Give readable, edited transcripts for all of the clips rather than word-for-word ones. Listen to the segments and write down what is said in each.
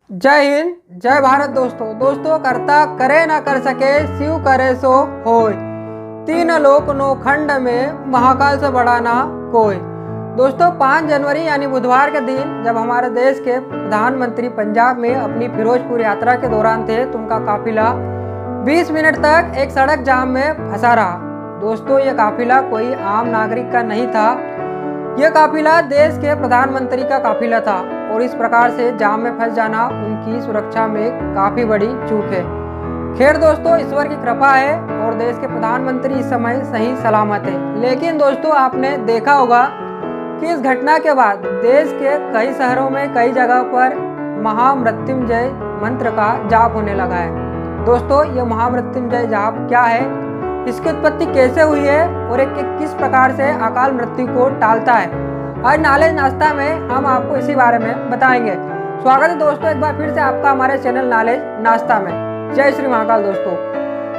जय हिंद जय भारत। दोस्तों करता करे ना कर सके शिव करे सो होय। तीन लोक नो खंड में महाकाल से बड़ा ना कोई। दोस्तों 5 जनवरी यानी बुधवार के दिन जब हमारे देश के प्रधानमंत्री पंजाब में अपनी फिरोजपुर यात्रा के दौरान थे तो उनका काफिला 20 मिनट तक एक सड़क जाम में फंसा रहा। दोस्तों ये काफिला कोई आम नागरिक का नहीं था, यह काफिला देश के प्रधानमंत्री का काफिला था और इस प्रकार से जाम में फंस जाना उनकी सुरक्षा में काफी बड़ी चूक है। खैर दोस्तों, ईश्वर की कृपा है और देश के प्रधानमंत्री इस समय सही सलामत है। लेकिन दोस्तों आपने देखा होगा कि इस घटना के बाद देश के कई शहरों में कई जगह पर महामृत्युंजय मंत्र का जाप होने लगा है। दोस्तों ये महामृत्युंजय जाप क्या है, इसकी उत्पत्ति कैसे हुई है और एक किस प्रकार से अकाल मृत्यु को टालता है, आज नॉलेज नाश्ता में हम आपको इसी बारे में बताएंगे। स्वागत है दोस्तों एक बार फिर से आपका हमारे चैनल नॉलेज नाश्ता में। जय श्री महाकाल।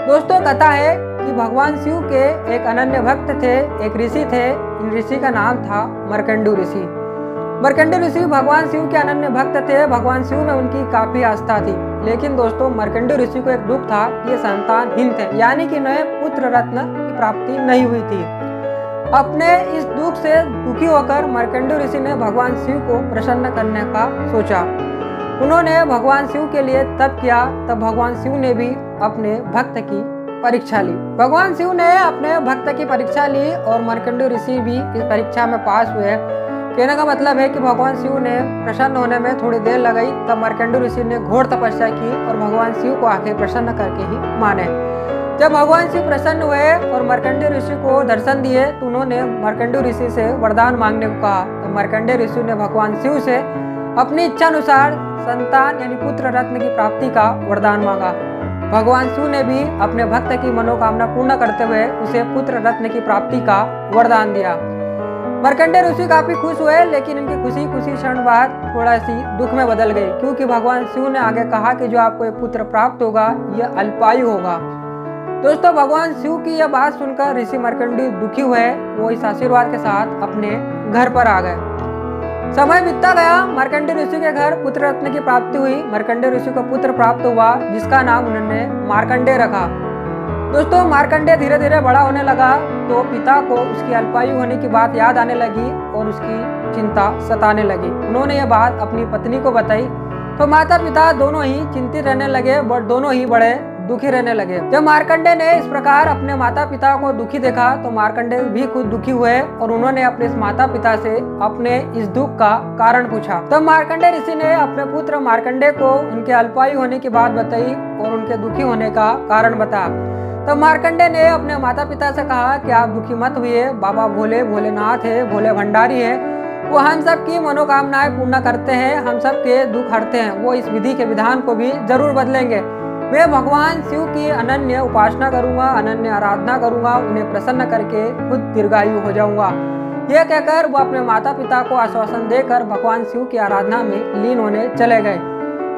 दोस्तों कथा है कि भगवान शिव के एक अनन्य भक्त थे, एक ऋषि थे। इन ऋषि का नाम था मार्कंडेय ऋषि। मार्कंडेय ऋषि भगवान शिव के अनन्य भक्त थे। भगवान शिव में उनकी काफी आस्था थी। लेकिन दोस्तों मार्कंडेय ऋषि को एक दुख था कि ये संतानहीन थे, यानी कि उन्हें पुत्र रत्न की प्राप्ति नहीं हुई थी। अपने इस दुख से दुखी होकर मार्कंडेय ऋषि ने भगवान शिव को प्रसन्न करने का सोचा। उन्होंने भगवान शिव के लिए तप किया। तब भगवान शिव ने भी अपने भक्त की परीक्षा ली। भगवान शिव ने अपने भक्त की परीक्षा ली और मार्कंडेय ऋषि भी इस परीक्षा में पास हुए। कहने का मतलब है कि भगवान शिव ने प्रसन्न होने में थोड़ी देर लगाई। तब मार्कंडेय ऋषि ने घोर तपस्या की और भगवान शिव को आके प्रसन्न करके ही माने। जब भगवान शिव प्रसन्न हुए और मार्कंडेय ऋषि को दर्शन दिए तो उन्होंने मार्कंडेय ऋषि से वरदान मांगने को कहा। तो मार्कंडेय ऋषि ने भगवान शिव से अपनी इच्छा अनुसार संतान यानी पुत्र रत्न की प्राप्ति का वरदान मांगा। भगवान शिव ने भी अपने भक्त की मनोकामना पूर्ण करते हुए उसे पुत्र रत्न की प्राप्ति का वरदान दिया। मार्कंडेय ऋषि काफी खुश हुए, लेकिन इनकी खुशी क्षण बाद थोड़ा सी दुख में बदल गई, क्योंकि भगवान शिव ने आगे कहा कि जो आपको एक पुत्र प्राप्त होगा यह अल्पायु होगा। दोस्तों भगवान शिव की यह बात सुनकर ऋषि मार्कंडेय दुखी हुए। वो इस आशीर्वाद के साथ अपने घर पर आ गए। समय बीतता गया। मार्कंडेय ऋषि के घर पुत्र रत्न की प्राप्ति हुई। मार्कंडेय ऋषि को पुत्र प्राप्त हुआ जिसका नाम उन्होंने मार्कंडेय रखा। दोस्तों मार्कंडेय धीरे धीरे बड़ा होने लगा तो पिता को उसकी अल्पायु होने की बात याद आने लगी और उसकी चिंता सताने लगी। उन्होंने यह बात अपनी पत्नी को बताई तो माता पिता दोनों ही चिंतित रहने लगे, दोनों ही बड़े दुखी रहने लगे। जब मार्कंडेय ने इस प्रकार अपने माता पिता को दुखी देखा तो मार्कंडेय भी खुद दुखी हुए और उन्होंने अपने इस माता पिता से अपने इस दुख का कारण पूछा। तब मार्कंडेय ऋषि ने अपने पुत्र मार्कंडेय को उनके अल्पायु होने की बात बताई और उनके दुखी होने का कारण बताया। तब मार्कंडेय ने अपने माता पिता से कहा कि आप दुखी मत हुए, बाबा भोलेनाथ है, भोले भंडारी है, वो हम सब की मनोकामनाएं पूर्ण करते हैं, हम सब के दुख हरते हैं। वो इस विधि के विधान को भी जरूर बदलेंगे। मैं भगवान शिव की अनन्य उपासना करूंगा, अनन्य आराधना करूंगा, उन्हें प्रसन्न करके खुद दीर्घायु हो जाऊंगा। यह कहकर वो अपने माता पिता को आश्वासन देकर भगवान शिव की आराधना में लीन होने चले गए।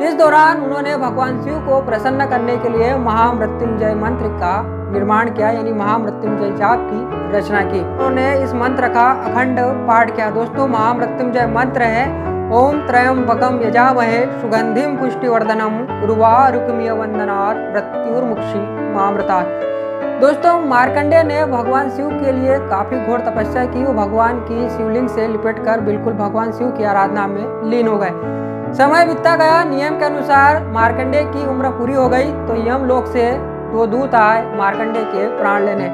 इस दौरान उन्होंने भगवान शिव को प्रसन्न करने के लिए महामृत्युंजय मंत्र का निर्माण किया, यानी महामृत्युंजय जाप की रचना की। उन्होंने इस मंत्र का अखंड पाठ किया। दोस्तों महामृत्युंजय मंत्र है ओम त्र्यंबकम यजामहे सुगंधिम पुष्टिवर्धनम उर्वारुकमिव वंदनात् मृत्युर्मुक्षी मामृतात्। दोस्तों मार्कंडेय ने भगवान शिव के लिए काफी घोर तपस्या की। वो भगवान की शिवलिंग से लिपटकर बिल्कुल भगवान शिव की आराधना में लीन हो गए। समय बीतता गया। नियम के अनुसार मार्कंडेय की उम्र पूरी हो गई तो यमलोक से 2 दूत आए मार्कंडेय के प्राण लेने।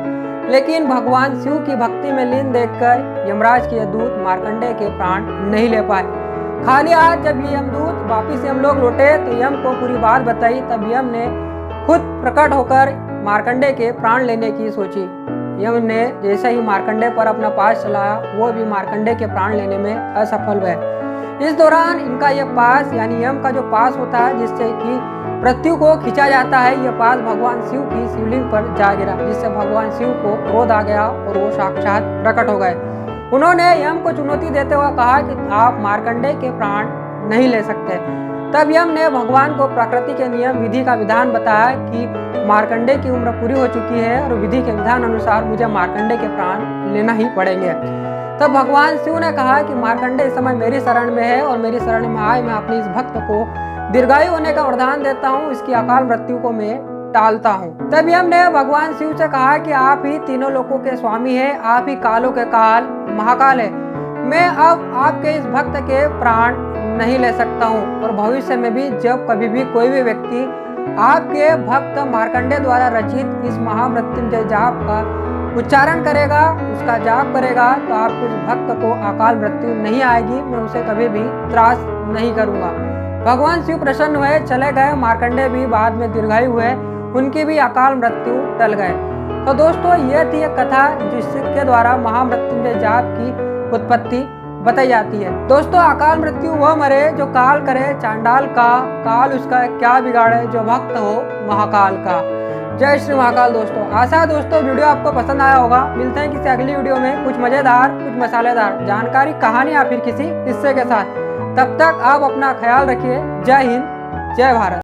लेकिन भगवान शिव की भक्ति में लीन देखकर यमराज के दूत मार्कंडेय के प्राण नहीं ले पाए। खाली हाथ जब ये यमदूत वापिस यमलोक लौटे तो यम को पूरी बात बताई। तब यम ने खुद प्रकट होकर मार्कंडेय के प्राण लेने की सोची। यम ने जैसे ही मार्कंडेय पर अपना पास चलाया वो भी मार्कंडेय के प्राण लेने में असफल हुए। इस दौरान इनका यह पास यानी यम का जो पास होता है जिससे कि मृत्यु को खींचा जाता है, यह पास भगवान शिव की शिवलिंग पर जा गिरा, जिससे भगवान शिव को क्रोध आ गया और वो साक्षात प्रकट हो गए। उन्होंने यम को चुनौती देते हुए कहा कि आप मार्कंडेय के प्राण नहीं ले सकते। तब यम ने भगवान को प्रकृति के नियम विधि का विधान बताया कि मार्कंडेय की उम्र पूरी हो चुकी है और विधि के विधान अनुसार मुझे मार्कंडेय के प्राण लेना ही पड़ेंगे। तब भगवान शिव ने कहा कि मार्कंडेय इस समय मेरी शरण में है और मेरी शरण में आए मैं अपने इस भक्त को दीर्घायु होने का वरदान देता हूँ, इसकी अकाल मृत्यु को मैं टालता हूँ। तभी हमने भगवान शिव से कहा कि आप ही तीनों लोकों के स्वामी हैं, आप ही कालों के काल महाकाल है। मैं अब आपके इस भक्त के प्राण नहीं ले सकता हूँ और भविष्य में भी जब कभी भी कोई भी व्यक्ति आपके भक्त मार्कंडेय द्वारा रचित इस महामृत्युंजय जाप का उच्चारण करेगा, उसका जाप करेगा, तो आपके इस भक्त को अकाल मृत्यु नहीं आएगी। मैं उसे कभी भी त्रास नहीं करूँगा। भगवान शिव प्रसन्न हुए, चले गए। मार्कंडेय भी बाद में दीर्घायु हुए, उनकी भी अकाल मृत्यु टल गए। तो दोस्तों ये थी एक कथा जिसके द्वारा महामृत्युंजय जाप की उत्पत्ति बताई जाती है। दोस्तों अकाल मृत्यु वह मरे जो काल करे चांडाल का, काल उसका क्या बिगाड़े जो भक्त हो महाकाल का। जय श्री महाकाल। दोस्तों आशा है दोस्तों वीडियो आपको पसंद आया होगा। मिलते हैं किसी अगली वीडियो में कुछ मजेदार, कुछ मसालेदार जानकारी, कहानी या फिर किसी किस्से के साथ। तब तक आप अपना ख्याल रखिए। जय हिंद, जय भारत।